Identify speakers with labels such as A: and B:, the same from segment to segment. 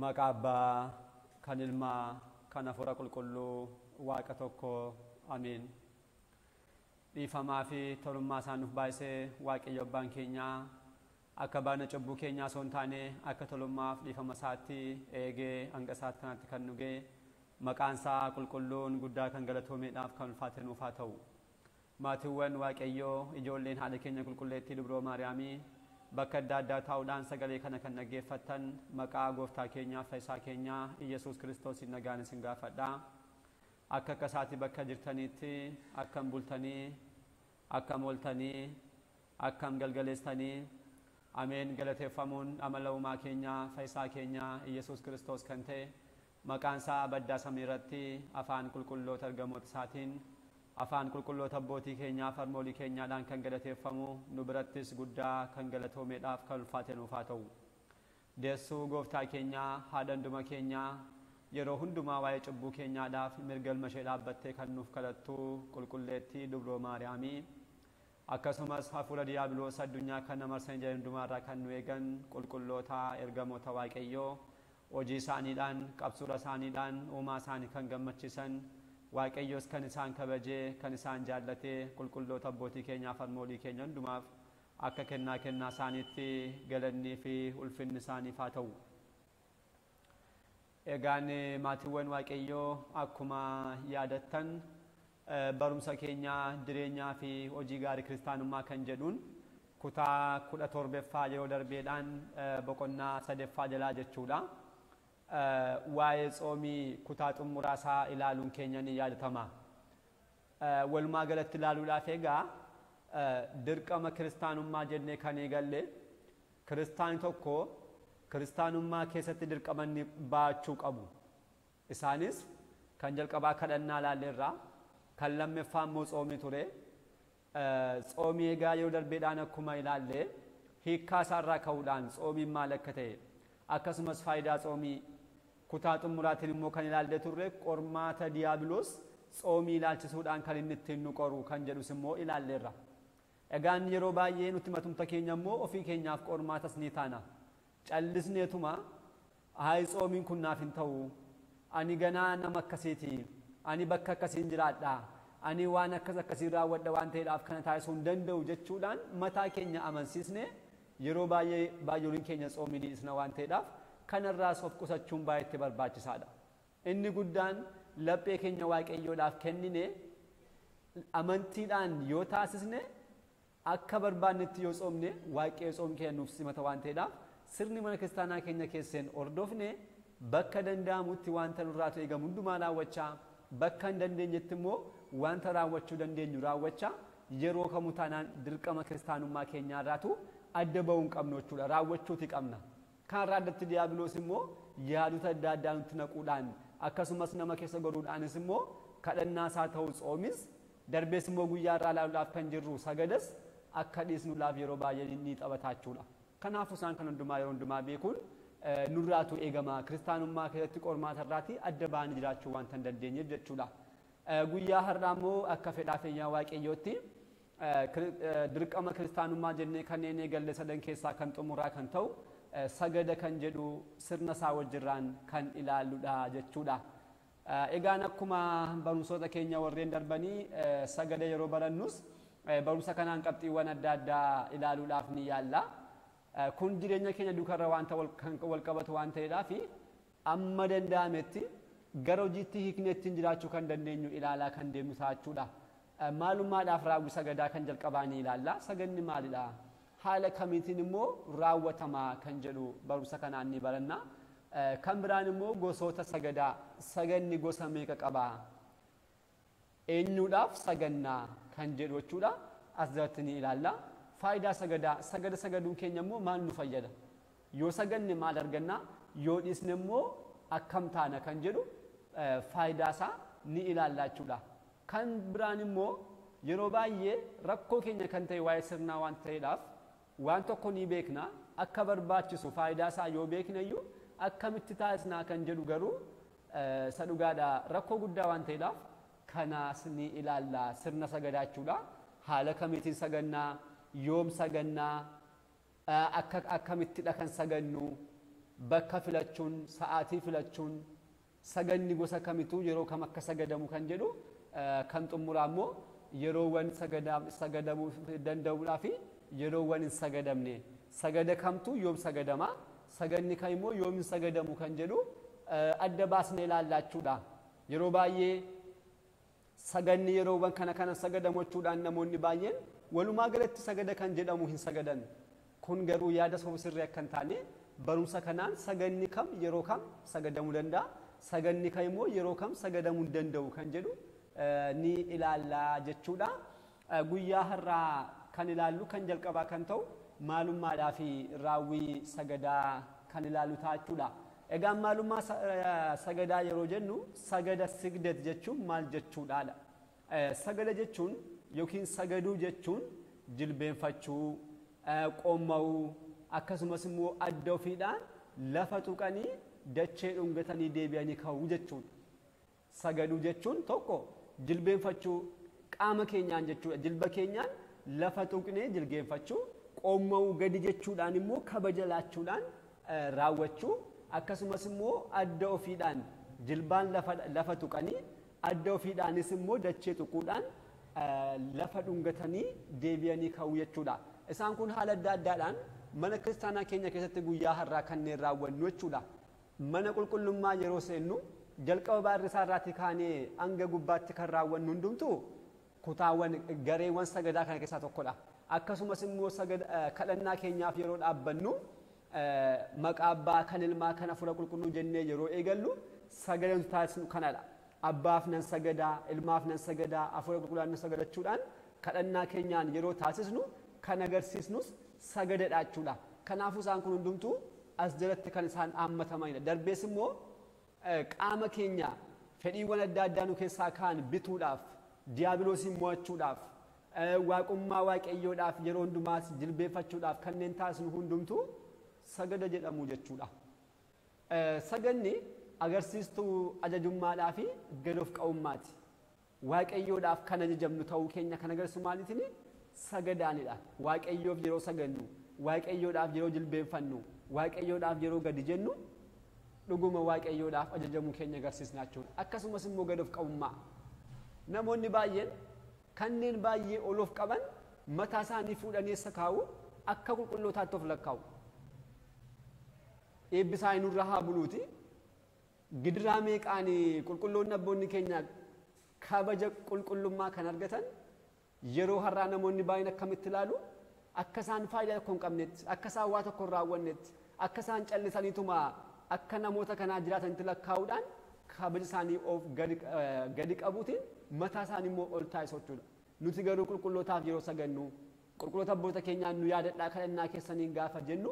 A: Maqaa Abbaa, kan Ilmaa, kan Hafuura Qulqulluu, Waaqa tokko. Amiin. Dhiifamaa fi tolummaa isaa nuuf baay'isee Waaqayyo Abbaan keenya akka baana cubbuu keenyaa osoo hin taane akka tolummaaf dhiifama isaatti eegee hanga isaatti kanatti kan nu ga'e maqaan isaa qulqulluun guddaa kan galatoomeedhaaf kan ulfaate nuuf haa ta'u. Maatiiwwan Waaqayyoo ijoolleen haadha keenya qulqulleettii Dubroo Maariyaamii bakka adda addaa taa'uudhaan sagalee kana kan dhaggeeffattan maqaa gooftaa keenyaa fayyisaa keenyaa Iyesuus Kiristoosiin nagaan isin gaafadha. Akka akkasaatii bakka jirtaniitti akkam bultanii, akkam ooltanii, akkam galgaleessanii. Ameen. Galateeffamuun amala uumaa keenyaa fayyisaa keenyaa Iyesuus Kiristoos kan ta'e maqaan isaa baddaa samii irratti afaan qulqulloota ergamoota isaatiin afaan qulqulloota abbootii keenyaa farmoolii keenyaadhaan kan galateeffamu nu birattis guddaa kan galatoomeedhaaf kan ulfaate nuuf haa ta'u. Deessuu gooftaa keenyaa haadha hunduma keenyaa yeroo hundumaa waa'ee cubbuu keenyaadhaaf mirga ilma ishee dhaabbattee kan nuuf kadhattu qulqulleettii Dubroo Maariyaamii akkasumas hafuura diiyaabiloos addunyaa kan marsanii jiran hundumaarraa kan nu eegan qulqulloota ergamoota Waaqayyoo hojii isaaniidhaan qabsuura isaaniidhaan uumaa isaanii kan gammachiisan Waaqayyoos kan isaan kabajee kan isaan jaallatee qulqulloota abbootii keenyaa farmoolii keenya hundumaaf akka kennaa isaaniitti galannii fi ulfinni isaaniif haa ta'u. Egaan maatiiwwan Waaqayyoo akkuma yaadattan barumsa keenya jireenyaa fi hojii gaarii kiristaanummaa kan jedhuun kutaa 17ffaa yeroo darbeedhaan boqonnaa 3ffaa jalaa jechuudha. Waa'ee tsoomii kutaa xumuraasaa ilaaluun keenya ni yaadatama. Walumaa galatti ilaaluudhaaf egaa dirqama kiristaanummaa jennee kan eegalle kiristaanni tokko kiristaanummaa keessatti dirqama inni baachuu qabu. Isaanis kan jalqabaa kadhannaa ilaalleerraa kan lammaffaa immoo tsoomii ture. Tsoomii egaa yeroo darbeedhaan akkuma ilaalle hiikkaa isaarraa ka'uudhaan tsoomiin maal akka ta'e akkasumas faayidaa tsoomii kutaa xumuraatiin immoo kan ilaalle turre qormaata diiyaabiloos tsoomii ilaalchisuudhaan kan inni ittiin nu qoru kan jedhus immoo ilaalleerra. Egaan yeroo baay'ee nuti matumta keenya immoo ofii keenyaaf qormaatas ni taana. Callisneetuma hayi tsoomiin kun naaf hin ta'u, ani ganaa nama akkasiiti, ani bakka akkasiin jiraadha, ani waan akkasii raawwadha waan ta'eedhaaf kana taasisuu hin danda'u jechuudhaan mataa keenya amansiisne yeroo baay'ee baay'ooliin keenya tsoomii dhiisna waan ta'eedhaaf kanarraas of qusachuun baay'eetti barbaachisaadha. Inni guddaan laphee keenya Waaqayyoodhaaf kennine amantiidhaan yoo taasisne akka barbaannetti yoo tsoomne Waaqayyo tsoomii keenya nuuf simata waan ta'eedhaaf sirni mana kiristaanaa keenya keesseen hordofne bakka danda'amutti wanta nurraatu eegamu hundumaa raawwachaa bakka hin dandeenyetti immoo wanta raawwachuu dandeenyu raawwachaa yeroo kamuu taanaan dirqama kiristaanummaa keenyaarraatu adda ba'uu hin qabnu jechuudha. Raawwachuuti qabna. Kan raaddatti diiyaabiloos immoo yaadota adda addaa nutti naquudhaan akkasumas nama keessa godhuudhaanis immoo kadhannaa isaa ta'uu tsoomis darbees immoo guyyaa irraa ilaaluudhaaf kan jirru sagadas akka dhiisnuudhaaf yeroo baay'ee ni taphataa jechuudha. Kanaafuu isaan kan hundumaa yeroo hundumaa beekuun nurraatu eegama kiristaanummaa keessatti qormaata irraati adda ba'anii jiraachuu wanta hin dandeenyeef jechuudha. Guyyaa har'aa immoo akka fedhaa fayyaa Waaqayyootti dirqama kiristaanummaa jennee kanneen eegalle sadan keessaa kan xumuraa kan ta'u sagada kan jedhu sirna isaa wajjirraan kan ilaalluudha jechuudha. Egaan akkuma barumsoota keenya warreen darbanii sagada yeroo barannus barumsa kanaan qabxiiwwan adda addaa ilaaluudhaaf ni yaalla. Kun jireenya keenya duukarra wanta wal qabatu waan ta'eedhaaf amma danda'ametti gara hojiitti hiiknee ittiin jiraachuu kan dandeenyu ilaalaa kan deemnu jechuudha. Maalummaadhaaf raawwii sagadaa kan jalqabaa ni ilaalla. Saganni maalidha? Haala kamiitiin immoo raawwatamaa kan jedhu barumsa kanaan ni baranna. Kan biraan immoo gosoota sagadaa saganni gosa meeqa qabaa? Eenyuudhaaf sagannaa kan jedhu jechuudha. As jalatti ni ilaalla. Faayidaa sagadaa sagada sagaduun keenya immoo maal nu fayyada? Yoo saganne maal arganna? Yoo dhiisne immoo akkam taana kan jedhu faayidaa isaa ni ilaalla jechuudha. Kan biraan immoo yeroo baay'ee rakkoo keenya kan ta'e waa'ee sirnaa waan ta'eedhaaf waan tokko ni beekna akka barbaachisu faayidaa isaa yoo beekna iyyuu akkamitti taasisnaa kan jedhu garuu isa dhugaadha rakkoo guddaa waan ta'eedhaaf kanaas ni ilaalla sirna sagadaa jechuudha. Haala kamiitiin sagannaa yoom sagannaa akkamittidha kan sagannu bakka filachuun sa'aatii filachuun saganni gosa kamitu yeroo kam akka sagadamu kan jedhu kan xumuraa immoo yeroowwan sagadamuu danda'uudhaa fi yeroowwan hin sagadamne sagada kamtu yoom sagadama saganni kan immoo yoom hin sagadamu kan jedhu adda baasnee ilaallachuudha yeroo baay'ee saganni yeroowwan kana sagadamochuudhaan namoonni baay'een walumaa galatti sagada kan jedhamu hin sagadan kun garuu yaada sirrii akka hin taane barumsa kanaan saganni kam yeroo kam sagadamuu danda'a saganni kan immoo yeroo kam sagadamuu hin danda'u kan jedhu ni ilaallaa jechuudha guyyaa har'aa kan ilaallu kan jalqabaa kan ta'u maalummaadhaa fi raawwii sagadaa kan ilaallu taachuudha egaa maalummaa sagadaa yeroo jennu sagada sigdet jechuun maal jechuudha sagada jechuun yookiin sagaduu jechuun jilbeenfachuu qomma'uu akkasumas immoo adda ofiidhaan lafa tuqanii dachee dhungatanii deebi'anii ka'uu jechuudha sagaduu jechuun tokko jilbeenfachuu qaama keenyaan jechuudha jilba keenyaan lafa tuqnee jilbeenfachuu qomma'uu gadi jechuudhaan immoo kabaja laachuudhaan raawwachuu akkasumas immoo adda ofiidhaan jilbaan lafa tuqanii adda ofiidhaanis immoo dachee tuquudhaan lafa dhungatanii deebi'anii ka'uu jechuudha isaan kun haala adda addaadhaan mana kiristaanaa keenya keessatti guyyaa har'aa kanneen raawwannu jechuudha mana qulqullummaa yeroo seennu jalqaba baarrisaa irraatti kaanee hanga gubbaatti kan raawwannu hundumtuu kutaawwan gareewwan sagadaa kana keessaa tokkodha akkasumas immoo kadhannaa keenyaaf yeroo dhaabbannu maqaa abbaa kan ilmaa kan hafuura qulqulluu jennee yeroo eegallu sagadan taasisnu kanadha abbaaf nan sagadaa ilmaaf nan sagadaa hafuura qulqulluudhaan nan sagadachuudhaan kadhannaa keenyaan yeroo taasisnu kan agarsiisnus sagadadha jechuudha kanaafuu isaan kun hundumtuu as jalatti kan isaan haammatamanidha darbees immoo qaama keenya fedhiiwwan adda addaa nu keessaa kaan bituudhaaf diiyaabiloosiin mo'achuudhaaf waaqummaa waaqayyoodhaaf yeroo hundumaas jilbeeffachuudhaaf kanneen taasisnu hundumtuu sagada jedhamu jechuudha saganni agarsiistuu ajajummaadhaa fi gadoof qa'ummaati waaqayyoodhaaf kan ajajamnu ta'uu keenya kan agarsiisu maaliitiin sagadaanidha waaqayyoof yeroo sagannu waaqayyoodhaaf yeroo jilbeenfannu waaqayyoodhaaf yeroo gadi jennu dhuguma waaqayyoodhaaf ajajamuu keenya agarsiisna jechuudha akkasumas immoo gadoof qa'ummaa namoonni baay'een kanneen baay'ee oloof qaban mataa isaanii fuudhanii eessa kaa'u akka qulqullootaatti of lakkaa'u eebbisaa inurra haa buluuti gidiraa meeqaan qulqulloonni abboonni keenya kabaja qulqullummaa kan argatan yeroo har'aa namoonni baay'een akkamitti ilaalu akka isaan faayidaa tokko hin qabnetti akka isaan waa tokko hin raawwannetti akka isaan callisaniituma akka namoota kanaa jiraatanitti lakkaa'uudhaan kabaja isaanii of gadi qabuutiin mataa isaanii immoo ol taasisu jechuudha nuti garuu qulqullootaaf yeroo sagannu qulqulloota abboota keenyaan nu yaadadhaa kadhannaa keessaniin gaafa jennu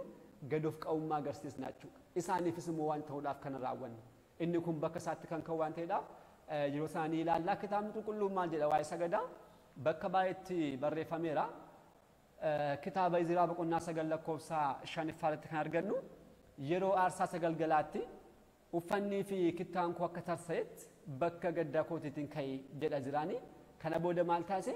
A: gadoof qa'ummaa agarsiisna jechuudha isaaniifis immoo waan ta'uudhaaf kana raawwannu inni kun bakka isaatti kan ka'u waan ta'eedhaaf yeroo isaanii ilaallaa kitaabni qulqulluun maal jedha waa'ee sagadaa bakka baay'eetti barreeffameera kitaaba Izraa boqonnaa 9 lakkoofsa 5 kan argannu yeroo aarsaa sagalgalaatti uffannii fi kittaan koo akka tarsa'etti bakka gaddaa kootiitiin ka'e jedha Izraani kana booda maal taase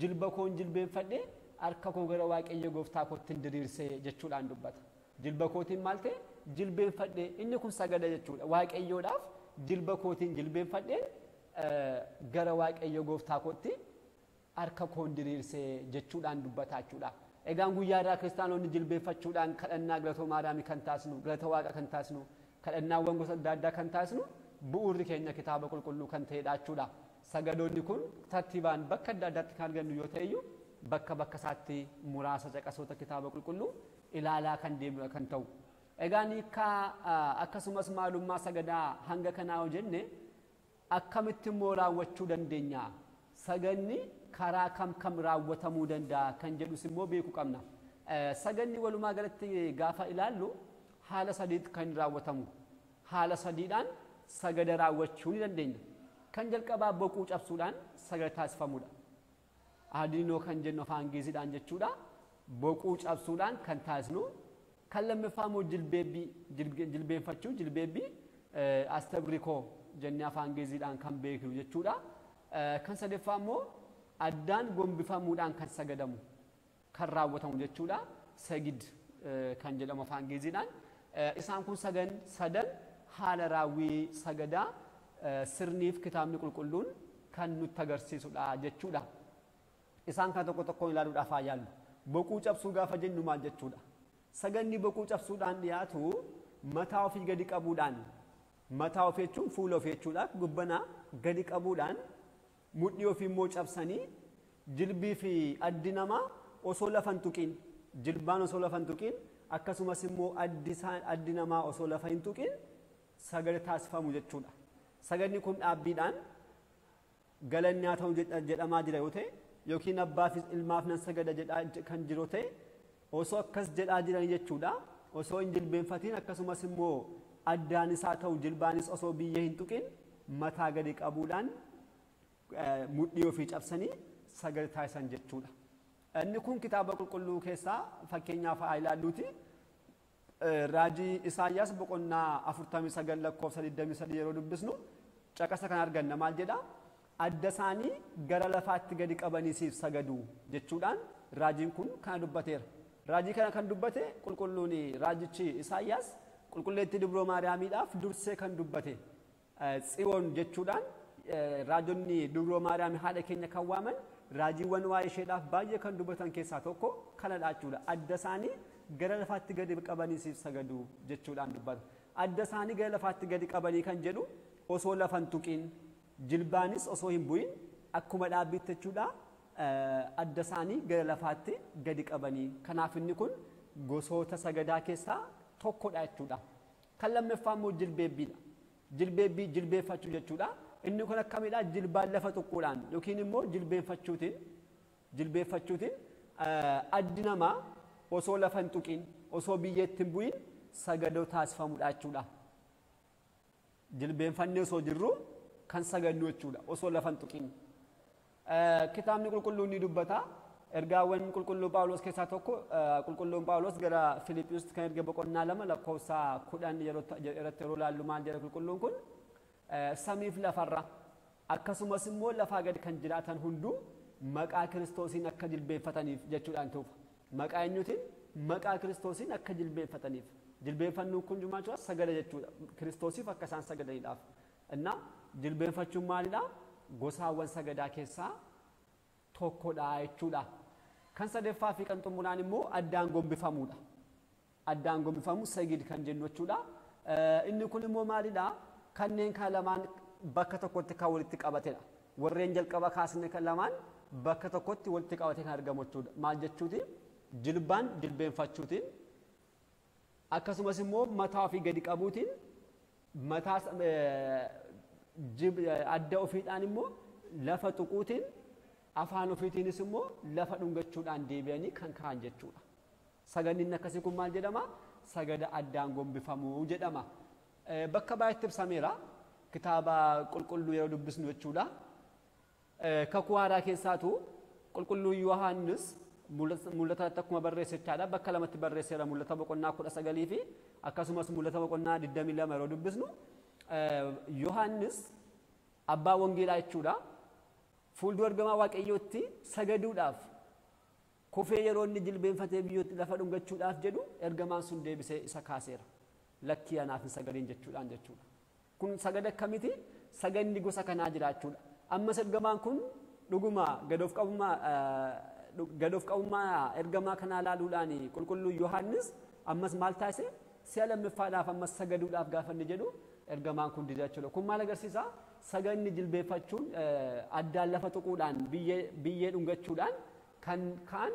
A: jilba koon jilbeenfadhee harka koo gara waaqayyo gooftaa kootiin diriirsee jechuudhaan dubbata jilba kootiin maal ta'e jilbeenfadhee inni kun sagada jechuudha waaqayyoodhaaf jilba kootiin jilbeenfadhee gara waaqayyo gooftaa kootti harka koon diriirsee jechuudhaan dubbata jechuudha egaan guyyaa irraa kiristaanonni jilbeenfachuudhaan kadhannaa galatoo maariyaamii kan taasisnu galata waaqa kan taasisnu kadhannaawwan gosa adda addaa kan taasisnu bu'uurri keenya kitaaba qulqulluu kan ta'edha jechuudha sagadoonni kun tartiibaan bakka adda addaatti kan argannu yoo ta'eyyuu bakka isaatti muraasa caqasoota kitaaba qulqulluu ilaalaa kan deemnu kan ta'u egaan akkasumas maalummaa sagadaa hanga kanaa yoo jenne akkamitti immoo raawwachuu dandeenya saganni karaa kam raawwatamuu danda'a kan jedhus immoo beekuu qabna saganni walumaa galatti gaafa ilaallu haala sadiitti kan raawwatamu haala sadiidhaan sagada raawwachuu ni dandeenya kan jalqabaa boquu cabsuudhaan sagada taasifamuudha aadiinoo kan jennu afaan Ingiliziidhaan jechuudha boquu cabsuudhaan kan taasisnu kan lammaffaa immoo jilbeenfachuu jilbeebbii astabrikoo jennee afaan Ingiliziidhaan kan beeknu jechuudha kan sadaffaa immoo addaan gombifamuudhaan kan sagadamu kan raawwatamu jechuudha sagid kan jedhamu afaan Ingiliziidhaan isaan kun sadan haala raawwii sagadaa sirniif kitaabni qulqulluun kan nutti agarsiisudha jechuudha. Isaan kan tokko tokkoon ilaaluudhaaf haa yaallu. Boquu cabsuu gaafa jennu maal jechuudha? Saganni boquu cabsuudhaan dhiyaatu mataa ofii gadi qabuudhaan, mataa ofii jechuun fuula ofii jechuudha, gubbanaa gadi qabuudhaan mudhii ofii immoo cabsanii jilbii fi addi namaa osoo lafa hin tuqiin, jilbaan osoo lafa hin tuqiin, akkasumas immoo addi namaa osoo lafa hin tuqiin sagada taasifamu jechuudha. Saganni kun dhaabbiidhaan galanni haa ta'u jedhamaa jira yoo ta'e, yookiin abbaaf ilmaaf nan sagada kan jiru ta'e, osoo akkas jedhaa jiran jechuudha. Osoo hin jilbeenfatiin, akkasumas immoo addaanis haa ta'u jilbaanis osoo biyyee hin tuqin mataa gadi qabuudhaan mudhii ofii cabsanii sagada taasisan jechuudha. Inni kun kitaaba qulqulluu keessaa fakkeenyaaf haa ilaalluuti. Raajii Isaayyaas boqonnaa 49 lakkoofsa 23 yeroo dubbisnu caqasa kan arganna maal jedha? Adda isaanii gara lafaatti gadi qabanii siif sagadu jechuudhaan raajiin kun kana dubbateera. Raajii kana kan dubbate qulqulluun raajichi Isaayyaas qulqulleettii Dubroo Maariyaamiidhaaf dursee kan dubbate Tsiyoon jechuudhaan raajonni Dubroo Maariyaam haadha keenya kan waaman raajiiwwan waa'ee isheedhaaf baay'ee kan dubbatan keessaa tokko kanadha jechuudha. Adda isaanii gara lafaatti gadi qabanii siif sagadu jechuudhaan dubbata. Adda isaanii gara lafaatti gadi qabanii kan jedhu osoo lafa hin tuqiin, jilbaanis osoo hin bu'in akkuma dhaabbiitti jechuudha. Adda isaanii gara lafaatti gadi qabanii. Kanaaf inni kun gosoota sagadaa keessaa tokkodha jechuudha. Kan lammaffaa immoo jilbeebbiidha. Jilbeebbii jilbeeffachuu jechuudha. Inni kun akkamidha? Jilbaan lafa tuquudhaan yookiin immoo jilbeeffachuutiin addi namaa osoo lafa hin tuqiin, osoo biyyeetti hin bu'in sagadoo taasifamudha jechuudha. Jilbeenfannee osoo jirru kan sagannu jechuudha osoo lafa hin tuqiin. Kitaabni qulqulluun ni dubbata. Ergaawwan qulqulluu Phaawulos keessaa tokko qulqulluun Phaawulos gara Filiphisitti kan erge boqonnaa 2 lakkoofsa 10 irratti yeroo ilaallu maal jedha qulqulluun kun? Samiif lafarra akkasumas immoo lafaa gadi kan jiraatan hunduu maqaa Kiristoosiin akka jilbeenfataniif jechuudhaan tuufa. Maqaa eenyuutiin? Maqaa Kiristoosiin akka jilbeenfataniif. Jilbeenfannuun kun jechuudha sagada jechuudha. Kiristoosiif akka isaan sagadaniidhaaf. Innaa jilbeenfachuun maalidha? Gosaawwan sagadaa keessaa tokkodha jechuudha. Kan sadeeffaa fi kan xumuraan immoo addaan gombifamuudha. Addaan gombifamu sagid kan jennu jechuudha. Inni kun immoo maalidha? Kanneen kan lamaan bakka tokkotti kan walitti qabatedha. Warreen jalqaba kaasne kan lamaan bakka tokkotti walitti qabatee kan argamu jechuudha. Maal jechuuti? Jilbaan jilbeenfachuutiin, akkasumas immoo mataa ofii gadi qabuutiin, mataa adda ofiidhaan immoo lafa tuquutiin, afaan ofiitiinis immoo lafa dhungachuudhaan deebi'anii kan ka'an jechuudha. Saganni akkasii kun maal jedhama? Sagada addaan gombifamuu jedhama. Bakka baay'eetti ibsameera. Kitaaba qulqulluu yeroo dubbisnu jechuudha. Kakuu haaraa keessaatu qulqulluu Yohaannis mul'ata akkuma barreessichaadha. Bakka lamatti barreesseera mul'ata boqonnaa 19 fi akkasumas mul'ata boqonnaa 22 yeroo dubbisnu Yohaannis abbaa wangeelaa jechuudha. Fuuldura ergamaa Waaqayyootti sagaduudhaaf kufee yeroo inni jilbeenfatee biyyootti lafa dhungachuudhaaf jedhu ergamaan sun deebisee isa kaaseera. Lakkii anaaf hin sagadin jechuudhaan jechuudha. Kun sagada akkamiiti? Saganni gosa kanaa jira jechuudha. Ammas ergamaan kun dhuguma gadoof qabummaa ergamaa kanaa ilaaluudhaan qulqulluu Yohaannis ammas maal taasise? Si'a lammaffaadhaaf ammas sagaduudhaaf gaafa inni jedhu ergamaan kun dida jechuudha. Kun maal agarsiisa? Saganni jilbeeffachuun addaan lafa tuquudhaan biyyee dhungachuudhaan kan ka'an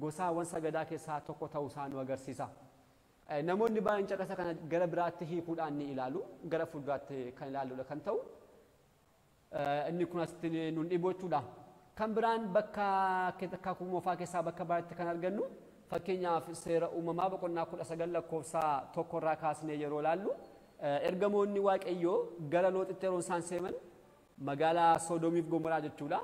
A: gosaawwan sagadaa keessaa tokko ta'uu isaa nu agarsiisa. Namoonni baay'een caqasa kana gara biraatti hiikuudhaan ni ilaalu, gara fuulduraatti kan ilaaludha kan ta'u. Inni kun asitti nun dhiboo jechuudha. Kan biraan bakka kakuu moofaa keessaa bakka baay'eetti kan argannu fakkeenyaaf seera uumamaa boqonnaa 19 lakkoofsa 1 irraa kaasnee yeroo ilaallu ergamoonni Waaqayyoo gara Looxitti yeroo isaan seenan magaalaa Sodoomiif Gomoraa jechuudha.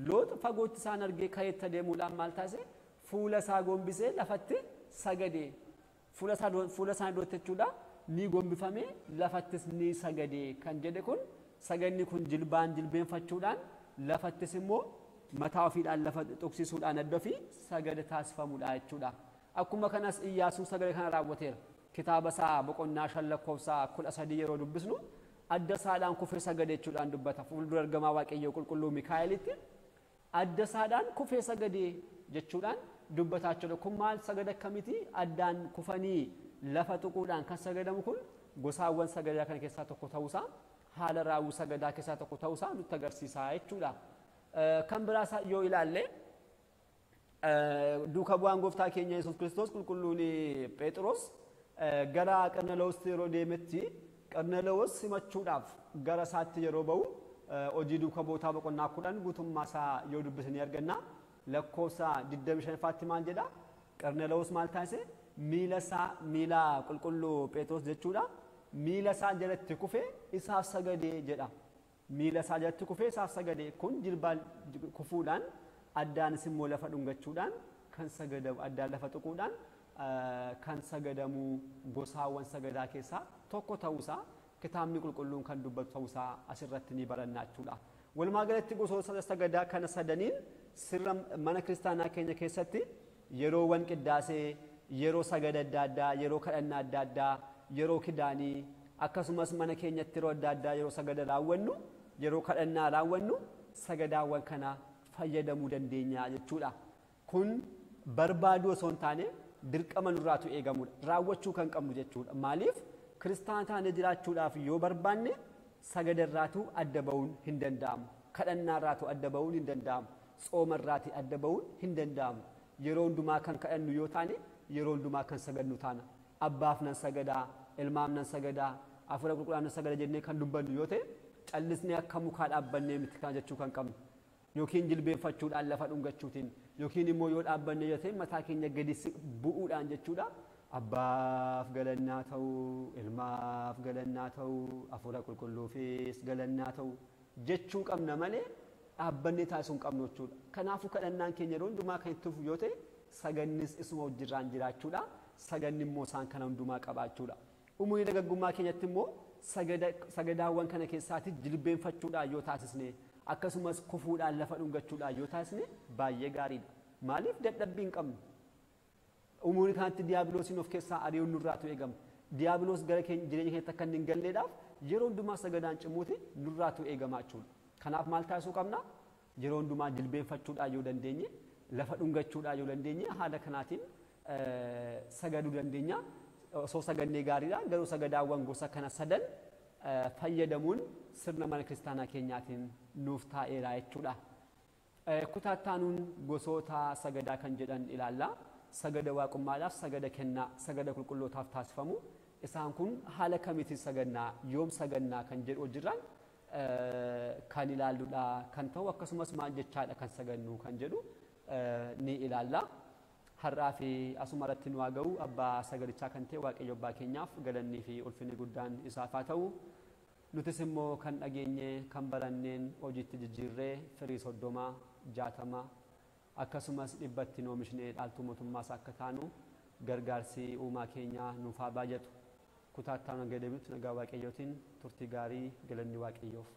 A: Loox fagootti isaan argee ka'eetti deemuudhaan maal taasise? Fuula isaa gombisee lafatti sagade. Fuula isaa duratti jechuudha ni gombifame lafattis ni sagade kan jedhe kun saganni kun jilbaan jilbeenfachuudhaan lafattis immoo mataa ofiidhaan lafa tuqsisuudhaan adda ofii sagada taasifamudha jechuudha. Akkuma kanas Iyyaasuun sagada kana raawwateera. kitaaba isaa boqonnaa 5 lakkoofsa 13 yeroo dubbisnu adda isaadhaan kufee sagade jechuudhaan dubbata. Fuuldura ergamaa Waaqayyoo qulqulluu Mikaa'elitti adda isaadhaan kufee sagade jechuudhaan dubbataa jechuudha. Kun maal sagada akkamiiti? Addaan kufanii lafa tuquudhaan kan sagadamu kun gosaawwan sagadaa kana keessaa tokko ta'uusaa, haala raawwii sagadaa keessaa tokko ta'uusaa nutti agarsiisa jechuudha. Kan biraas yoo ilaalle duuka bu'aan gooftaa keenya Yesuus Kiristoos qulqulluun Phexros gara Qarnelewos yeroo deemetti Qarnelewos simachuudhaaf gara isaatti yeroo ba'u hojii duuka bu'ootaa boqonnaa 10 guutummaa isaa yoo dubbisanii arganna. Lakkoofsa 25tti maal jedha? Qarnelewos maal taasise? miila qulqulluu Phexros jechuudha. Miila isaa jalatti kufee isaaf sagadee jedha. Miila isaa jalatti kufee isaaf sagadee kun jilbaan kufuudhaan addaanis immoo lafa dhungachuudhaan kan sagadamu, addaan lafa tuquudhaan kan sagadamu gosaawwan sagadaa keessaa tokko ta'uusaa kitaabni qulqulluun kan dubbatu ta'uusaa asirratti ni baranna jechuudha. Walumaa galatti gosoota sagadaa kana sadaniin sirna mana kiristaanaa keenya keessatti yeroowwan qiddaasee, yeroo sagada adda addaa, yeroo kadhannaa adda addaa, yeroo kidaanii akkasumas mana keenyatti yeroo adda addaa yeroo sagada raawwannu, yeroo kadhannaa raawwannu sagadaawwan kana fayyadamuu dandeenya jechuudha. Kun barbaaduu osoo hin taane dirqama nurraatu eegamudha. Raawwachuu kan qabnu jechuudha. Maaliif kiristaana taanee jiraachuudhaaf yoo barbaanne sagadarraatu adda ba'uun hin danda'amu. Kadhannaarraatu adda ba'uun hin danda'amu. Soomarraati adda ba'uun hin danda'amu. Yeroo hundumaa kan kadhannu yoo taane yeroo hundumaa kan sagadnu taana. Abbaaf nan sagadaa, ilmaaf nan sagadaa, hafuura qulqulluudhaaf nan sagada jennee kan dubbannu yoo ta'e callisnee akka mukaa dhaabbannee miti kan jechuu kan qabnu. Yookiin jilbeenfachuudhaan lafa dhungachuutiin yookiin immoo yoo dhaabbanne yoo ta'e mataa keenya gadi bu'uudhaan jechuudha. Abbaaf galannaa ta'uu, ilmaaf galannaa ta'uu, hafuura qulqulluufis galannaa ta'uu jechuu qabna malee dhaabbannee taasisuu hin qabnu jechuudha. Kanaafuu kadhannaan keenya yeroo hundumaa kan itti fufu yoo ta'e sagannis isuma wajjirraan jiraachuudha. Saganni immoo isaan kana hundumaa qabaachuudha. Umurii dargaggummaa keenyatti immoo sagadaawwan kana keessaatti jilbeenfachuudhaan yoo taasisne akkasumas kufuudhaan lafa dhungachuudhaan yoo taasisne baay'ee gaariidha. Maaliif dadhabbii hin qabnu? Umurii kanatti diiyaabiloosiin of keessaa ari'uun nurraatu eegama. Diiyaabiloos gara jireenya keenyatti akka hin galleedhaaf yeroo hundumaa sagadaan cimuuti nurraatu eegama jechuudha. Kanaaf maal taasisuu qabna? Yeroo hundumaa jilbeenfachuudhaan yoo dandeenye, lafa dhungachuudhaan yoo dandeenye haala kanaatiin sagaduu dandeenya. Osoo sagannee gaariidha. Garuu sagadaawwan gosa kana sadan fayyadamuun sirna mana kiristaanaa keenyaatiin nuuf taa'eera jechuudha. Kutaattaanuun gosoota sagadaa kan jedhan ilaalla. Sagada waaqummaadhaaf, sagada kennaa, sagada qulqullootaaf taasifamu. Isaan kun haala kamiitiin sagannaa, yoom sagannaa kan jedhu hojirraan kan ilaalludha kan ta'u akkasumas maal jechaadha kan sagannu kan jedhu ni ilaalla. Har'aa fi asuma irratti nu haa ga'u abbaa sagalichaa kan ta'e Waaqayyo abbaa keenyaaf galannii fi ulfinni guddaan isaaf haa ta'u. Nutis immoo kan dhageenye kan baranneen hojiitti jijjiirree firii 30, 60 akkasumas 100tti oomishnee dhaaltuu mootummaas akka taanu gargaarsi uumaa keenyaa nuuf haa baay'atu. Kutaattaan hanga deebi'utti nagaa Waaqayyootiin turtii gaarii galanni Waaqayyoof.